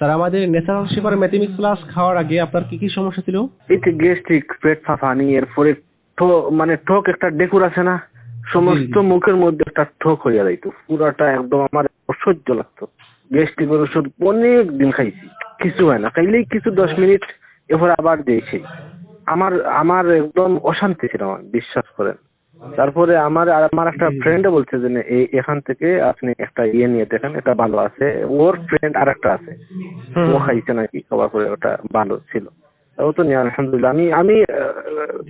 Sir আমাদের natural shaper mathematics plus খাওয়ার আগে আপনার কি কি সমস্যা ছিল? এই যে গ্যাস্ট্রিক, পেট ফাঁপানি, এরপরে মানে ঠোক একটা ডেকুর আছে না, সমস্ত মুখের মধ্যে একটা ঠোক হইয়া যাইতো, পুরাটা একদম আমার অসহ্য লাগতো। গ্যাস্ট্রিকের ওষুধ অনেক দিন খাইছি, কিছু হয় না, খাইলেই কিছু 10 মিনিট, এরপর আবার দিয়েছি। আমার আমার একদম অশান্তি ছিল, আমার বিশ্বাস করেন। তারপরে আমার একটা ফ্রেন্ড বলছে যে এখান থেকে আপনি একটা নিয়ে দেখেন, এটা ভালো আছে। ওর ফ্রেন্ড আর একটা আছে, ও খাইছে নাকি, খাবার পরে ওটা ভালো ছিল, ও তো নিয়ে আলহামদুলিল্লাহ। আমি আমি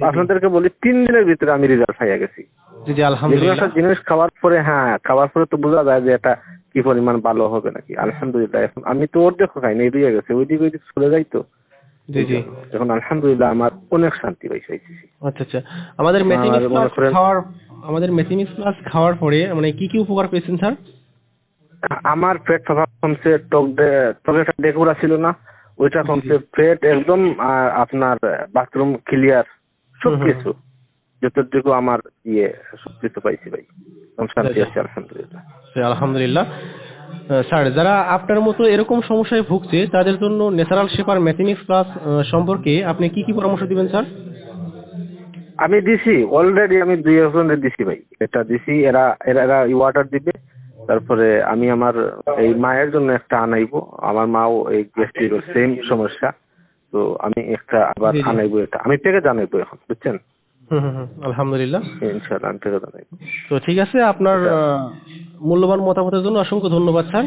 আপনাদেরকে বলি 3 দিনের ভিতরে আমি রেজাল্ট পাইয়া গেছি। জি আলহামদুলিল্লাহ। একটা জিনিস খাওয়ার পরে, খাওয়ার পরে তো বোঝা যায় যে এটা কি পরিমাণ ভালো হবে নাকি। আলহামদুলিল্লাহ এখন আমি তো ওর দেখো খাই নাই, দিয়ে গেছে ওইদিক চলে যাই তো। জি জি, এখন আলহামদুলিল্লাহ আমার অনেক শান্তি পাইছি। আচ্ছা, আমাদের ম্যাথমেটিক্স প্লাস খাওয়ার পরে মানে কি কি উপকার পেয়েছেন স্যার? আমার পেট ফাঁপা কমছে, টক একটা ডেকুরা ছিল না, ওইটা কমছে, পেট একদম আপনার বাথরুম ক্লিয়ার, সবকিছু যতটুকু আমার সবকিছু পাইছি ভাই, শান্তি আছে আলহামদুলিল্লাহ। আলহামদুলিল্লাহ। স্যার যারা আপনার মতো এরকম সমস্যায় ভুগছে তাদের জন্য ন্যাচারাল শেপার ম্যাথমেটিক্স প্লাস সম্পর্কে আপনি কি কি পরামর্শ দিবেন স্যার? আমি দিছি অলরেডি, আমি 2 একজনের দিছি ভাই, এটা দিছি, এরা ওয়াটার দিবে। তারপরে আমি আমার এই মায়ের জন্য একটা আনাইবো, আমার মাও এই গ্যাস্ট্রিক সেম সমস্যা, তো আমি একটা আবার আনাইবো, এটা আমি পেকে জানাইবো এখন, বুঝছেন? আলহামদুলিল্লাহ, ইনশাআল্লাহ আমি পেকে জানাইবো। তো ঠিক আছে, আপনার মূল্যবান মতামতের জন্য অসংখ্য ধন্যবাদ স্যার।